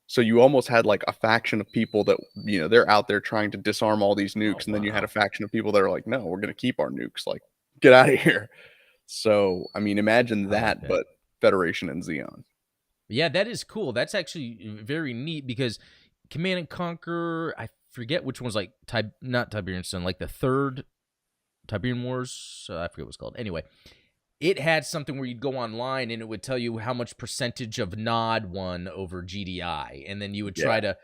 So you almost had a faction of people that they're out there trying to disarm all these nukes, and then you had a faction of people that are like, no, we're going to keep our nukes. Get out of here. So I mean, imagine that, but Federation and Xeon. Yeah, that is cool. That's actually very neat because Command and Conquer, I forget which one's not Tiberian Sun, the third Tiberian Wars. I forget what it's called. Anyway, it had something where you'd go online and it would tell you how much percentage of Nod won over GDI. And then you would try to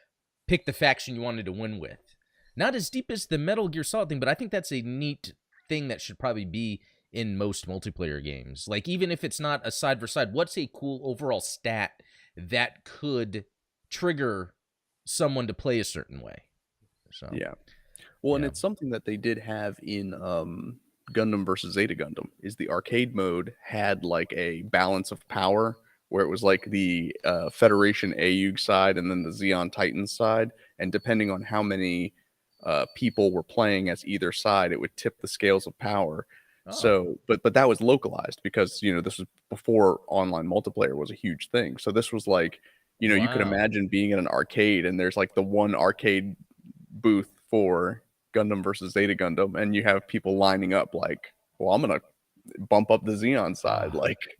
pick the faction you wanted to win with. Not as deep as the Metal Gear Solid thing, but I think that's a neat thing that should probably be in most multiplayer games. Even if it's not a side for side, what's a cool overall stat that could trigger someone to play a certain way? So yeah. Well, and it's something that they did have in Gundam versus Zeta Gundam, is the arcade mode had a balance of power where it was the Federation AUG side and then the Xeon Titans side, and depending on how many people were playing as either side, it would tip the scales of power. So, but that was localized because this was before online multiplayer was a huge thing. So this was you could imagine being in an arcade and there's the one arcade booth for Gundam versus Zeta Gundam, and you have people lining up well, I'm gonna bump up the Xeon side.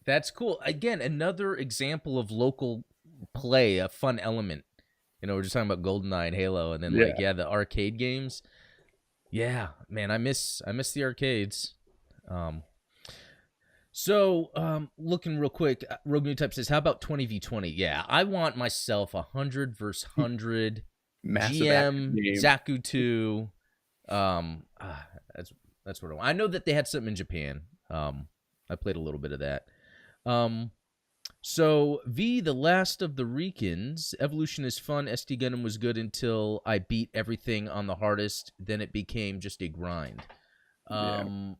That's cool. Again, another example of local play, a fun element. We're just talking about GoldenEye and Halo, and then the arcade games. Yeah, man, I miss the arcades. Looking real quick, Rogue Newtype says, how about 20v20? Yeah, I want myself 100 versus 100 massive GM Zaku 2. That's what I want. I know that they had something in Japan. I played a little bit of that. So V, the last of the Rikins, evolution is fun. SD Gundam was good until I beat everything on the hardest. Then it became just a grind. SD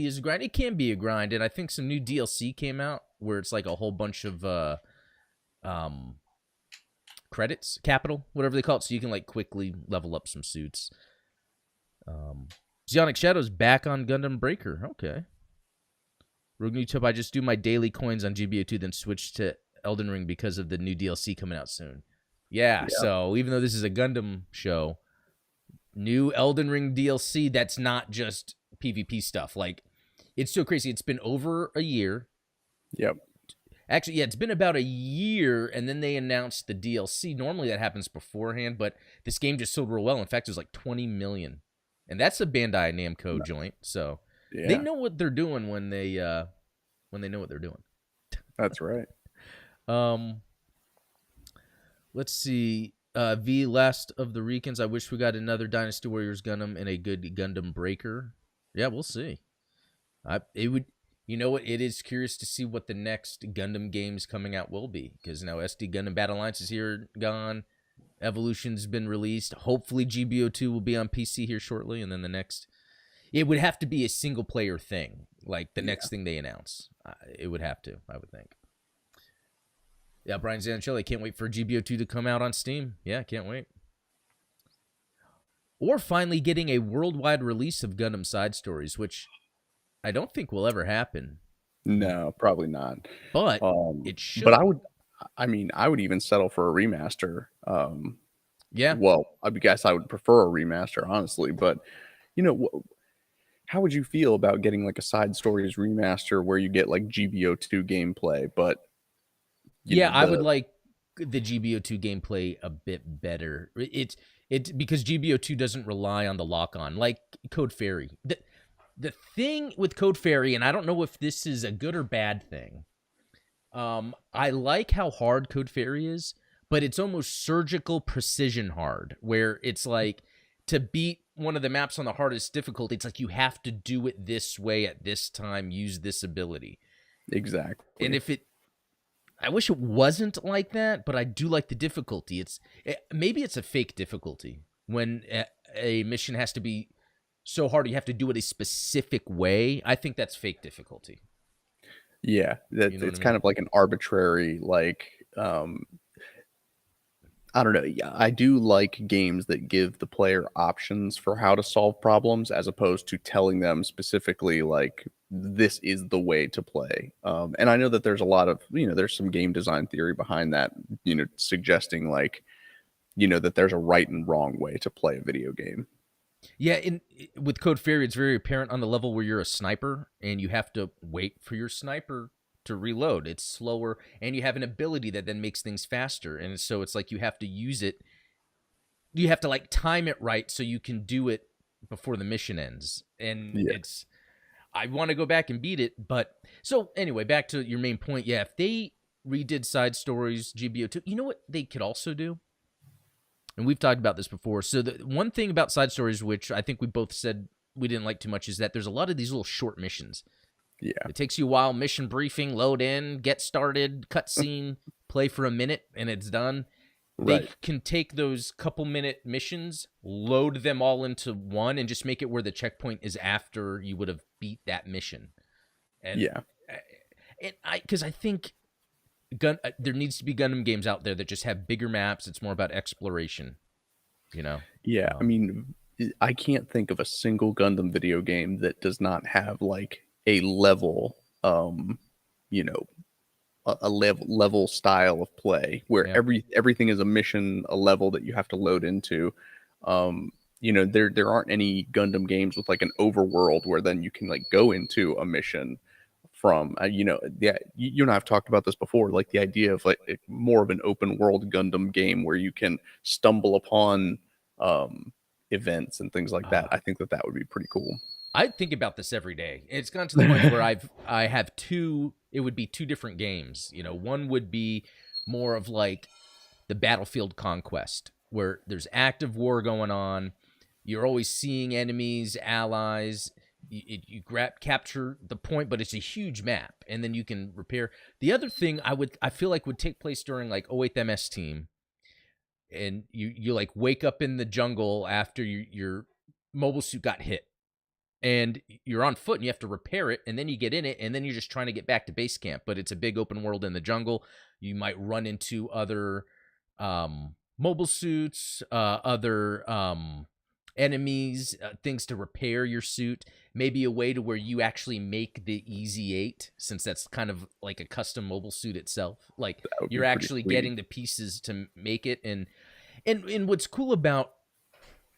is a grind. It can be a grind, and I think some new DLC came out where it's a whole bunch of credits, capital, whatever they call it, so you can quickly level up some suits. Psionic Shadow's back on Gundam Breaker. Okay. Rogue Newtype, I just do my daily coins on GBO2, then switch to Elden Ring because of the new DLC coming out soon. Yeah, Yeah. so even though this is a Gundam show, new Elden Ring DLC that's not just PvP stuff. Like, it's so crazy. It's been over a year. Yep. Actually, yeah, it's been about a year, and then they announced the DLC. Normally that happens beforehand, but this game just sold real well. In fact, it was like 20 million. And that's a Bandai Namco joint, so they Yeah, know what they're doing when they know what they're doing. that's right. Um, let's see. V, last of the Recons. I wish we got another Dynasty Warriors Gundam and a good Gundam Breaker. Yeah, we'll see. It would, you know what? It is curious to see what the next Gundam games coming out will be, because now SD Gundam Battle Alliance is here, gone. Evolution's been released. Hopefully, GBO2 will be on PC here shortly, and then the next, it would have to be a single player thing, like the next thing they announce. It would have to, I would think. Yeah, Brian Zanichelli, can't wait for GBO2 to come out on Steam. Yeah, can't wait. Or finally getting a worldwide release of Gundam Side Stories, which I don't think will ever happen. No, probably not. But it should. But I would even settle for a remaster. Yeah. Well, I guess I would prefer a remaster, honestly. But how would you feel about getting like a Side Stories remaster where you get like GBO2 gameplay, but I would like the GBO2 gameplay a bit better. It's because GBO2 doesn't rely on the lock on like Code Fairy. The thing with Code Fairy, and I don't know if this is a good or bad thing. I like how hard Code Fairy is, but it's almost surgical precision hard, where it's like to beat one of the maps on the hardest difficulty, it's like you have to do it this way at this time, use this ability. Exactly. And I wish it wasn't like that, but I do like the difficulty. Maybe it's a fake difficulty when a mission has to be so hard you have to do it a specific way. I think that's fake difficulty. Yeah, that You know it's what I kind mean? of like an arbitrary, like I don't know. Yeah, I do like games that give the player options for how to solve problems as opposed to telling them specifically like this is the way to play. And I know that there's a lot of, there's some game design theory behind that, suggesting like, that there's a right and wrong way to play a video game. Yeah, with Code Fairy, it's very apparent on the level where you're a sniper and you have to wait for your sniper to reload. It's slower, and you have an ability that then makes things faster. And so it's like you have to use it. You have to like time it right so you can do it before the mission ends. And Yeah. I want to go back and beat it. But so anyway, back to your main point. Yeah, if they redid Side Stories GBO2, you know what they could also do? And we've talked about this before. So the one thing about Side Stories, which I think we both said we didn't like too much, is that there's a lot of these little short missions. Yeah. It takes you a while. Mission briefing, load in, get started, cutscene, play for a minute, and it's done. Right. They can take those couple minute missions, load them all into one, and just make it where the checkpoint is after you would have beat that mission. And Yeah. Because I think there needs to be Gundam games out there that just have bigger maps. It's more about exploration, Yeah. I mean, I can't think of a single Gundam video game that does not have like a level, a level style of play where Yeah. everything is a mission, a level that you have to load into. There aren't any Gundam games with like an overworld where then you can like go into a mission from you and I have talked about this before, like the idea of like more of an open world Gundam game where you can stumble upon events and things like that. I think that would be pretty cool. I think about this every day. It's gone to the point where I have two. It would be two different games. One would be more of like the battlefield conquest, where there's active war going on. You're always seeing enemies, allies. You capture the point, but it's a huge map, and then you can repair. The other thing I feel like would take place during like 08 MS Team, and you like wake up in the jungle after your mobile suit got hit. And you're on foot and you have to repair it, and then you get in it, and then you're just trying to get back to base camp. But it's a big open world in the jungle. You might run into other mobile suits, other enemies, things to repair your suit, maybe a way to where you actually make the Easy 8, since that's kind of like a custom mobile suit itself. Like That would be you're pretty actually sweet. getting the pieces to make it. And what's cool about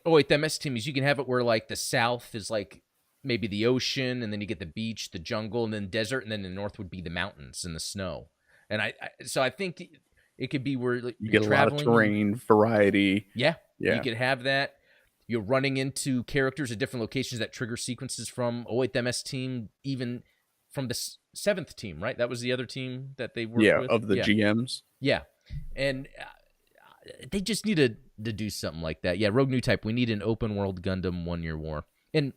the MS team is you can have it where like the south is like maybe the ocean, and then you get the beach, the jungle, and then desert, and then the north would be the mountains and the snow. And so I think it could be where like, You you're get a lot of traveling and terrain variety. yeah, you Yeah. could have that. You're running into characters at different locations that trigger sequences from MS team, even from the seventh team, right? That was the other team that they worked Yeah, with. of the Yeah, GMs. yeah, and they just need to do something like that. Yeah, Rogue Newtype. We need an open world Gundam 1 Year War, and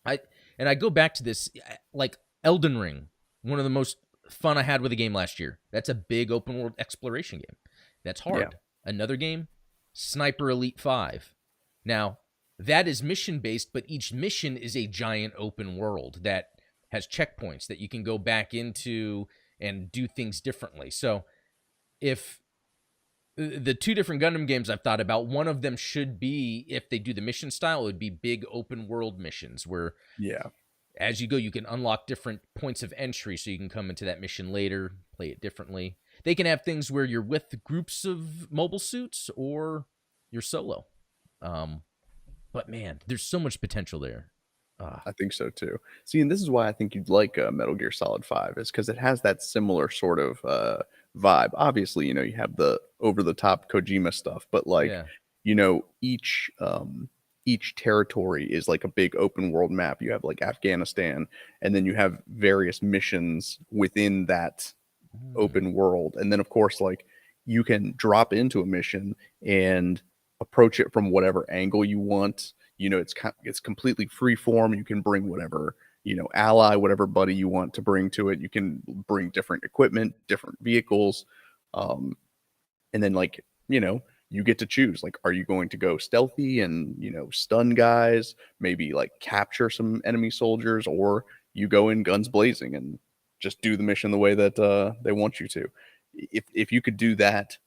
I go back to this like Elden Ring, one of the most fun I had with a game last year. That's a big open world exploration game. That's hard. Yeah. Another game, Sniper Elite 5. Now, that is mission based, but each mission is a giant open world that has checkpoints that you can go back into and do things differently. So, if the two different Gundam games I've thought about, one of them should be, if they do the mission style, it would be big open world missions where Yeah. as you go, you can unlock different points of entry so you can come into that mission later, play it differently. They can have things where you're with groups of mobile suits or you're solo. But man, there's so much potential there. I think so too. See, and this is why I think you'd like Metal Gear Solid 5 is because it has that similar sort of vibe. Obviously, you have the over the top Kojima stuff, but like, Yeah. each territory is like a big open world map. You have like Afghanistan, and then you have various missions within that open world. And then of course, like you can drop into a mission and approach it from whatever angle you want. It's completely free form. You can bring whatever, ally, whatever buddy you want to bring to it. You can bring different equipment, different vehicles. And then like, you get to choose, like, are you going to go stealthy and, stun guys, maybe like capture some enemy soldiers, or you go in guns blazing and just do the mission the way that they want you to. If you could do that,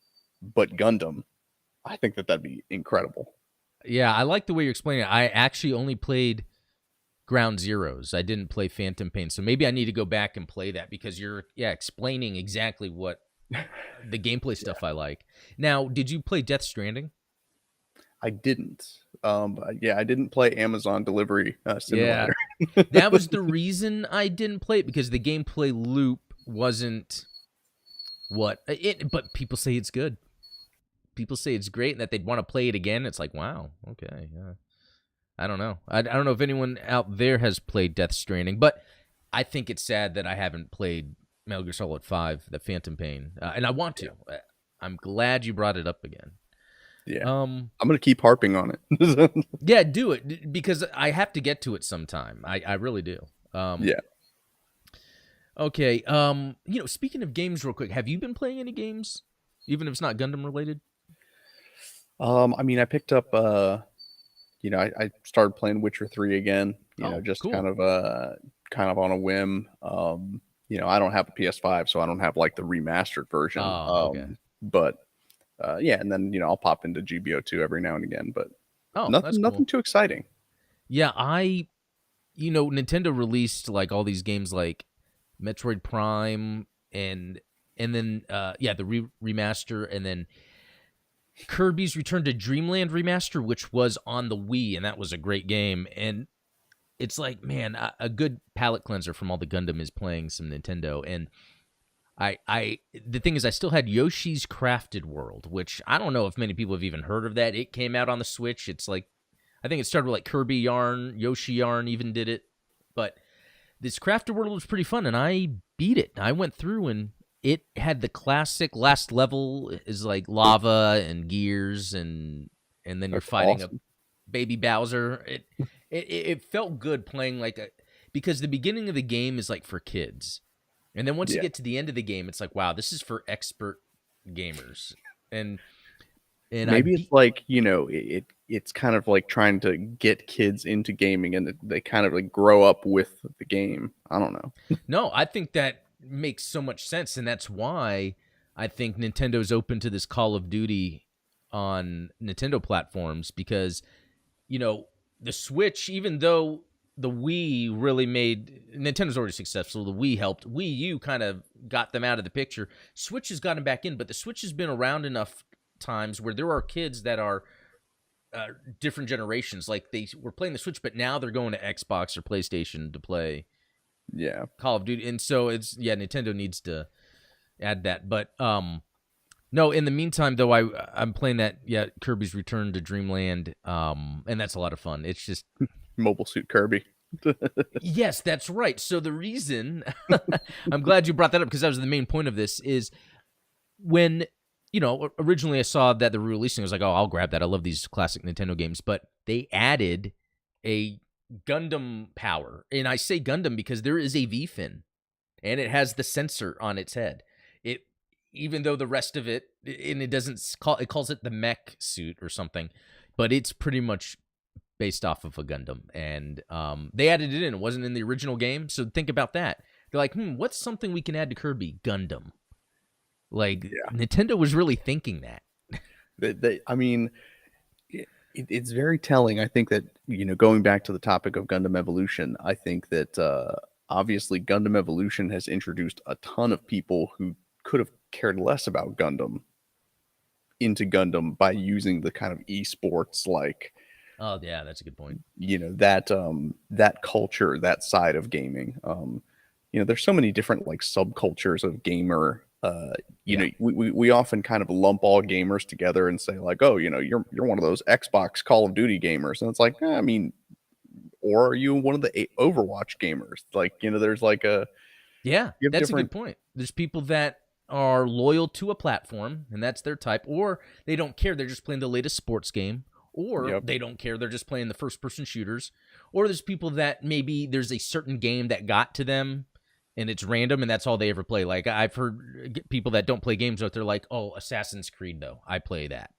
but Gundam, I think that'd be incredible. Yeah, I like the way you're explaining it. I actually only played Ground Zeroes. I didn't play Phantom Pain. So maybe I need to go back and play that because you're explaining exactly what the gameplay stuff I like. Now, did you play Death Stranding? I didn't. I didn't play Amazon Delivery Yeah. Simulator. That was the reason I didn't play it, because the gameplay loop wasn't but people say it's good. People say it's great and that they'd want to play it again. It's like, wow, okay, yeah. I don't know. I don't know if anyone out there has played Death Stranding, but I think it's sad that I haven't played Metal Gear Solid 5, The Phantom Pain, and I want to. I'm glad you brought it up again. Yeah, I'm gonna keep harping on it. Yeah, do it because I have to get to it sometime. I really do. Yeah. Okay. Speaking of games, real quick, have you been playing any games, even if it's not Gundam related? I picked up I started playing Witcher 3 again, just cool. kind of on a whim. I don't have a PS5, so I don't have like the remastered version. Oh, okay. But and then I'll pop into GBO2 every now and again, but that's nothing cool. too exciting. Yeah, Nintendo released like all these games like Metroid Prime and then the remaster, and then Kirby's Return to Dreamland remaster, which was on the Wii, and that was a great game. And it's like, man, a good palate cleanser from all the Gundam is playing some Nintendo. And the thing is, I still had Yoshi's Crafted World, which I don't know if many people have even heard of that. It came out on the Switch. It's like, I think it started with like Kirby Yarn, Yoshi Yarn even did it. But this Crafted World was pretty fun, and I beat it. I went through, and it had the classic last level is like lava and gears, and then you're fighting a baby Bowser. It felt good playing because the beginning of the game is like for kids. And then once you get to the end of the game, it's like, wow, this is for expert gamers. And maybe it's like, it's kind of like trying to get kids into gaming, and they kind of like grow up with the game. I don't know. No, I think that makes so much sense, and that's why I think Nintendo's open to this Call of Duty on Nintendo platforms, because the Switch, even though the Wii really made Nintendo's already successful, the Wii helped. Wii U kind of got them out of the picture. Switch has gotten back in, but the Switch has been around enough times where there are kids that are different generations. Like they were playing the Switch, but now they're going to Xbox or PlayStation to play Call of Duty. And so Nintendo needs to add that. But no, in the meantime, though, I'm playing that Kirby's Return to Dreamland, and that's a lot of fun. It's just Mobile Suit Kirby. Yes, that's right. So the reason I'm glad you brought that up, because that was the main point of this, is when originally I saw that they were releasing, I was like, oh, I'll grab that. I love these classic Nintendo games. But they added a Gundam power. And I say Gundam because there is a V-fin, and it has the sensor on its head. Even though the rest of it, and it calls it the mech suit or something, but it's pretty much based off of a Gundam. And they added it in. It wasn't in the original game. So think about that. They're like, what's something we can add to Kirby? Gundam. Like, Nintendo was really thinking that. It's very telling. I think that, going back to the topic of Gundam Evolution, I think that obviously Gundam Evolution has introduced a ton of people who could have cared less about Gundam into Gundam by using the kind of esports, like, oh yeah, that's a good point. That culture, that side of gaming. There's so many different like subcultures of gamer. We often kind of lump all gamers together and say like, oh, you're one of those Xbox Call of Duty gamers, and it's like, or are you one of the Overwatch gamers? Like, there's like a that's a good point. There's people that are loyal to a platform, and that's their type, or they don't care, they're just playing the latest sports game, or they don't care, they're just playing the first-person shooters, or there's people that maybe there's a certain game that got to them, and it's random, and that's all they ever play. Like, I've heard people that don't play games, but they're like, oh, Assassin's Creed, though, I play that.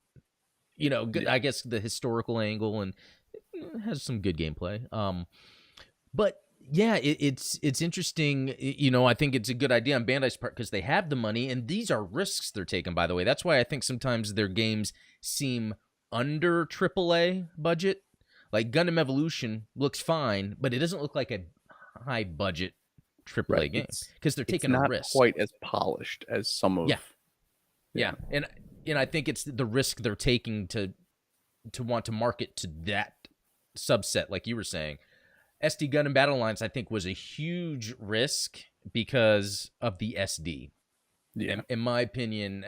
I guess the historical angle, and it has some good gameplay. But yeah, it's interesting. I think it's a good idea on Bandai's part because they have the money, and these are risks they're taking, by the way. That's why I think sometimes their games seem under AAA budget. Like Gundam Evolution looks fine, but it doesn't look like a high budget AAA game because they're taking a risk. It's not quite as polished as some of. Yeah, and I think it's the risk they're taking to want to market to that subset, like you were saying. SD Gundam Battle Alliance, I think, was a huge risk because of the SD. Yeah. In my opinion,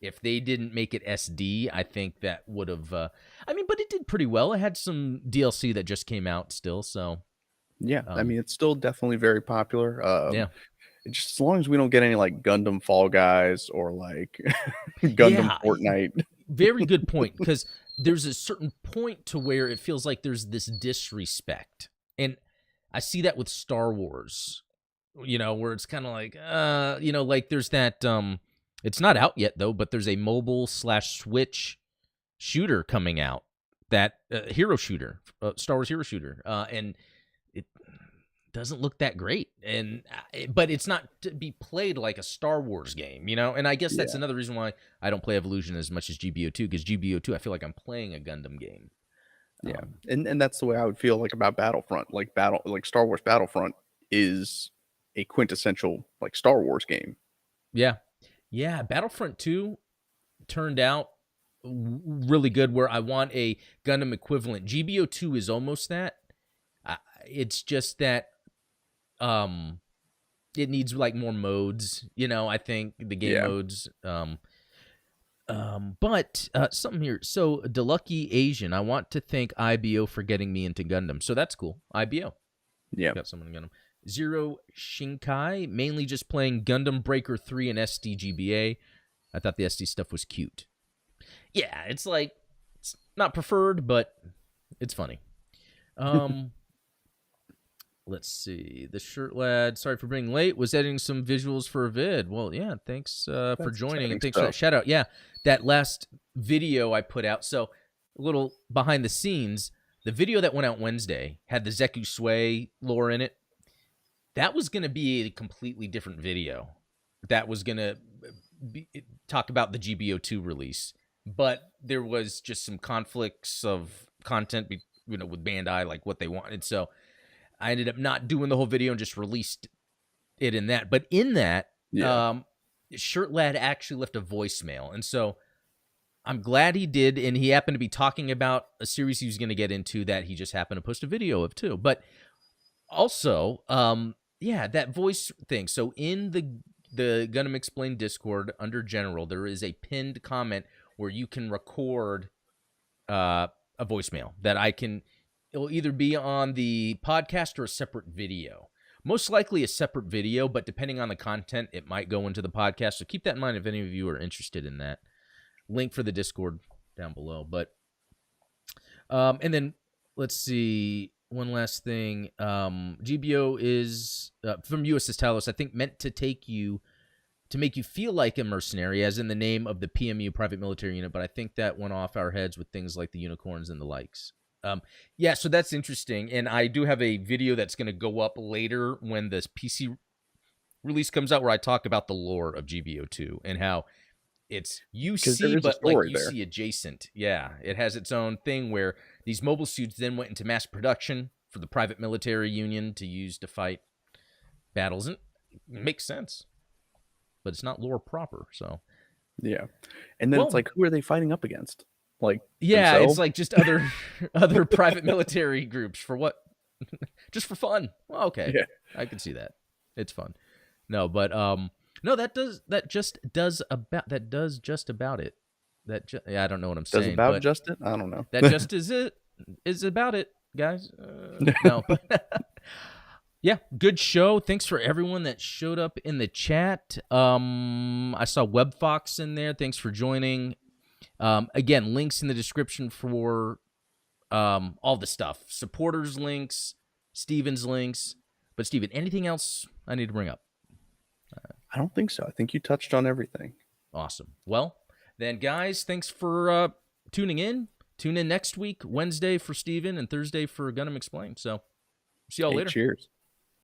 if they didn't make it SD, I think that would have... but it did pretty well. It had some DLC that just came out still, so... Yeah, it's still definitely very popular. Just as long as we don't get any, like, Gundam Fall Guys or, like, Gundam Fortnite. Very good point, because there's a certain point to where it feels like there's this disrespect. And I see that with Star Wars, where it's kind of like, like there's that, it's not out yet though, but there's a mobile/Switch shooter coming out, that hero shooter, Star Wars hero shooter. And it doesn't look that great. But it's not to be played like a Star Wars game, and I guess that's another reason why I don't play Evolution as much as GBO2, because GBO2, I feel like I'm playing a Gundam game. Yeah, and that's the way I would feel like about Battlefront. Like Star Wars Battlefront is a quintessential like Star Wars game. Yeah. Battlefront 2 turned out really good. Where I want a Gundam equivalent. GBO2 is almost that. It's just that it needs like more modes. I think the game modes. But something here. So, Delucky Asian, I want to thank IBO for getting me into Gundam. So that's cool. IBO. Yeah. Got someone in Gundam. Zero Shinkai, mainly just playing Gundam Breaker 3 and SD GBA. I thought the SD stuff was cute. Yeah, it's like, it's not preferred, but it's funny. Let's see. The Shirt Lad, sorry for being late, was editing some visuals for a vid. Well, yeah, thanks for joining, and thanks for that shout out. Yeah, that last video I put out. So, a little behind the scenes, the video that went out Wednesday had the Zeku Sway lore in it. That was going to be a completely different video. That was going to talk about the GBO2 release. But there was just some conflicts of content with Bandai, like what they wanted. So I ended up not doing the whole video and just released it in that. But in that, Shirt Lad actually left a voicemail. And so I'm glad he did. And he happened to be talking about a series he was going to get into that he just happened to post a video of too. But also, that voice thing. So in the Gundam Explained Discord under General, there is a pinned comment where you can record a voicemail that it'll either be on the podcast or a separate video. Most likely a separate video, but depending on the content, it might go into the podcast. So keep that in mind if any of you are interested in that. Link for the Discord down below. But and then let's see, one last thing. GBO is from USS Talos, I think meant to make you feel like a mercenary, as in the name of the PMU, Private Military Unit, but I think that went off our heads with things like the unicorns and the likes. So that's interesting, and I do have a video that's going to go up later when this PC release comes out where I talk about the lore of GBO2 and how it's UC, but like UC adjacent. Yeah, it has its own thing where these mobile suits then went into mass production for the Private Military Union to use to fight battles, and it makes sense. But it's not lore proper, so. Yeah. And then it's like, who are they fighting up against? Like, themselves? It's like just other private military groups for what? Just for fun. Well, okay. Yeah. I can see that. It's fun. No, but no, that does just about it. I don't know what I'm saying. Does about just it? I don't know. That just is about it, guys. No. Yeah, good show. Thanks for everyone that showed up in the chat. I saw WebFox in there. Thanks for joining. Again, links in the description for all the stuff. Supporters links, Steven's links. But Steven, anything else I need to bring up? I don't think so. I think you touched on everything. Awesome. Well, then, guys, thanks for tuning in. Tune in next week, Wednesday for Steven and Thursday for Gundam Explained. So, see y'all later. Cheers.